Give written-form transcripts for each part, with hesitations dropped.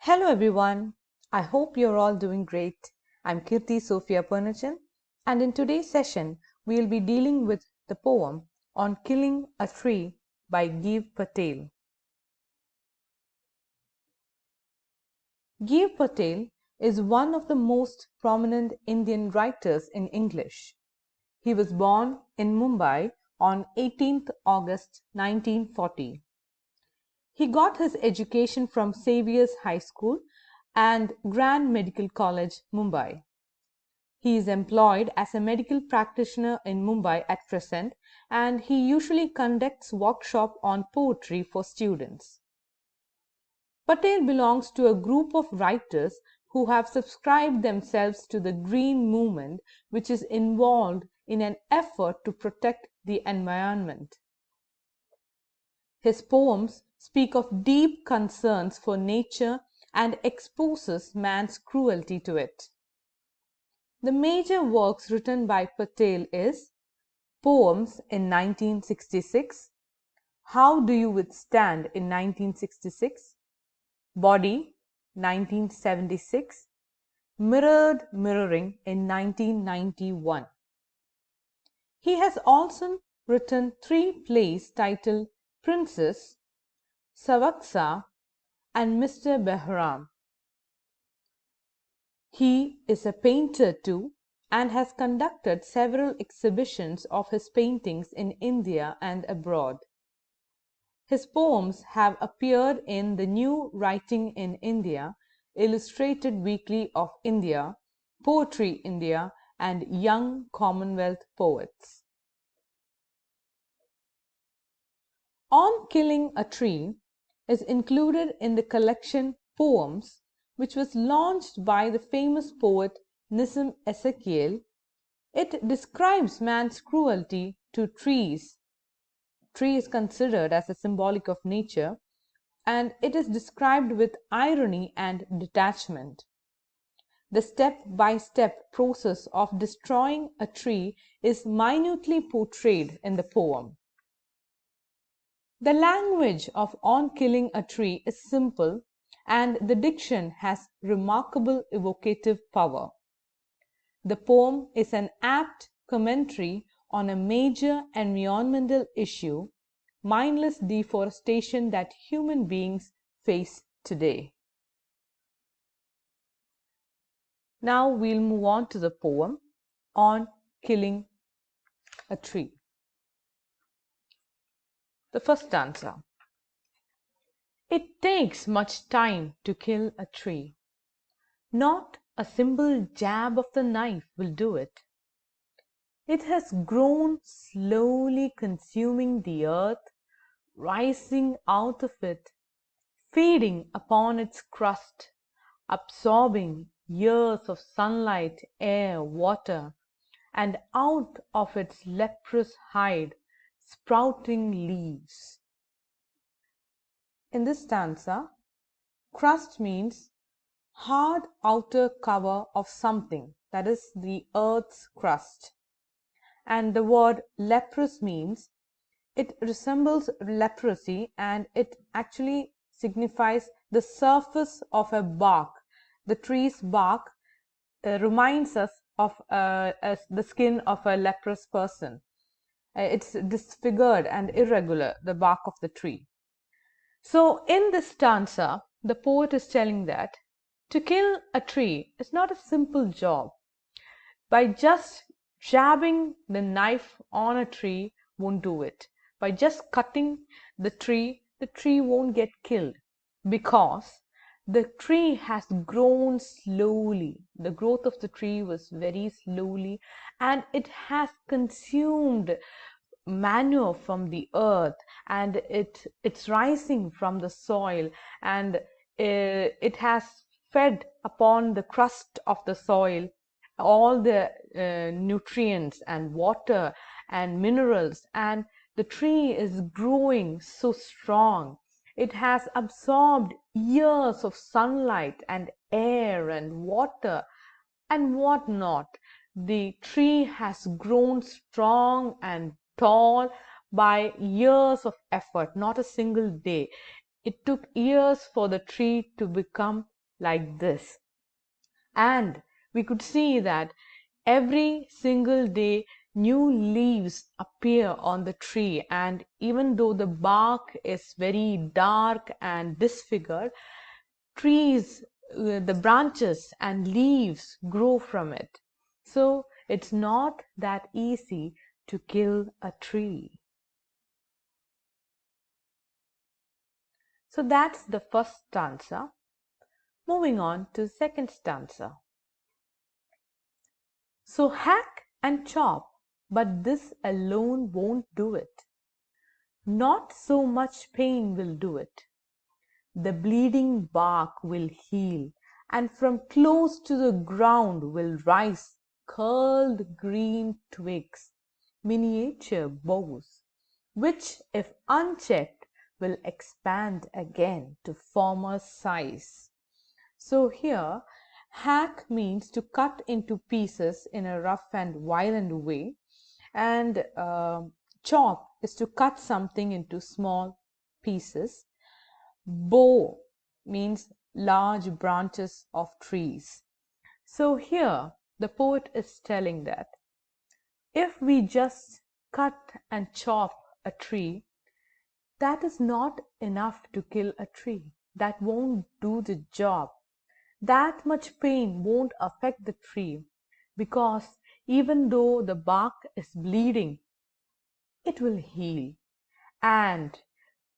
Hello everyone. I hope you're all doing great. I'm Kirti Sophia Pernachan, and in today's session we'll be dealing with the poem On Killing a Tree by Giv Patel. Giv Patel is one of the most prominent Indian writers in English. He was born in Mumbai on 18th August 1940. He got his education from Xavier's High School and Grand Medical College, Mumbai. He is employed as a medical practitioner in Mumbai at present, and he usually conducts workshops on poetry for students. Patel belongs to a group of writers who have subscribed themselves to the Green Movement, which is involved in an effort to protect the environment. His poems speak of deep concerns for nature and exposes man's cruelty to it. The major works written by Patel is Poems in 1966, How Do You Withstand in 1966, Body 1976, Mirrored Mirroring in 1991. He has also written 3 plays titled Princess, Savaksa, and Mr. Behram. He is a painter too and has conducted several exhibitions of his paintings in India and abroad. His poems have appeared in the New Writing in India, Illustrated Weekly of India, Poetry India, and Young Commonwealth Poets. On Killing a Tree is included in the collection Poems, which was launched by the famous poet Nissim Ezekiel. It describes man's cruelty to trees. Tree is considered as a symbolic of nature, and it is described with irony and detachment. The step-by-step process of destroying a tree is minutely portrayed in the poem. The language of On Killing a Tree is simple, and the diction has remarkable evocative power. The poem is an apt commentary on a major environmental issue, mindless deforestation that human beings face today. Now we'll move on to the poem On Killing a Tree. The first stanza. It takes much time to kill a tree. Not a simple jab of the knife will do it. It has grown slowly, consuming the earth, rising out of it, feeding upon its crust, absorbing years of sunlight, air, water, and out of its leprous hide sprouting leaves. In this stanza, crust means hard outer cover of something, that is the earth's crust. And the word leprous means it resembles leprosy, and it actually signifies the surface of a bark. The tree's bark reminds us of the skin of a leprous person. It's disfigured and irregular, the bark of the tree. So in this stanza, the poet is telling that to kill a tree is not a simple job. By just jabbing the knife on a tree won't do it. By just cutting the tree won't get killed, because the tree has grown slowly. The growth of the tree was very slowly, and it has consumed manure from the earth, and it's rising from the soil, and it has fed upon the crust of the soil all the nutrients and water and minerals, and the tree is growing so strong. It has absorbed years of sunlight and air and water and what not. The tree has grown strong and tall by years of effort, not a single day. It took years for the tree to become like this. And we could see that every single day new leaves appear on the tree, and even though the bark is very dark and disfigured, trees, the branches and leaves grow from it. So it's not that easy to kill a tree. So that's the first stanza. Moving on to the second stanza. So hack and chop, but this alone won't do it. Not so much pain will do it. The bleeding bark will heal, and from close to the ground will rise curled green twigs, miniature boughs, which, if unchecked, will expand again to former size. So here, hack means to cut into pieces in a rough and violent way, and chop is to cut something into small pieces. Bough means large branches of trees. So here the poet is telling that if we just cut and chop a tree, that is not enough to kill a tree. That won't do the job. That much pain won't affect the tree, because even though the bark is bleeding, it will heal. And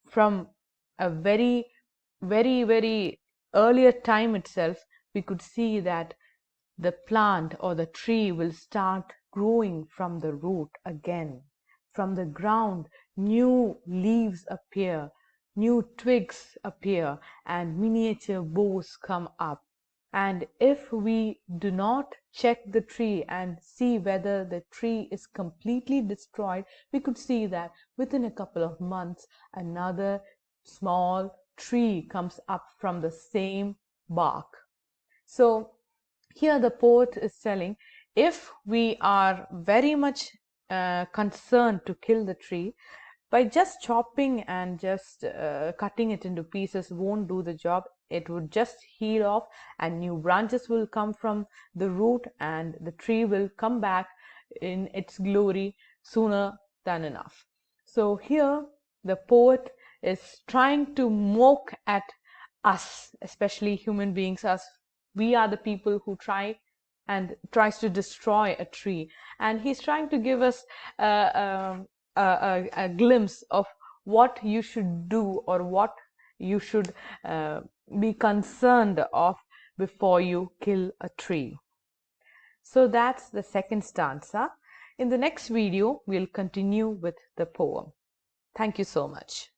from a very earlier time itself, we could see that the plant or the tree will start growing from the root again. From the ground, new leaves appear, new twigs appear, and miniature boughs come up. And if we do not check the tree and see whether the tree is completely destroyed, we could see that within a couple of months, another small tree comes up from the same bark. So here the poet is telling, if we are very much concerned to kill the tree, by just chopping and just cutting it into pieces won't do the job. It would just heal off, and new branches will come from the root, and the tree will come back in its glory sooner than enough. So here the poet is trying to mock at us, especially human beings. Us, we are the people who tries to destroy a tree, and he's trying to give us a glimpse of what you should do, or what you should be concerned of before you kill a tree. So that's the second stanza. In the next video, we'll continue with the poem. Thank you so much.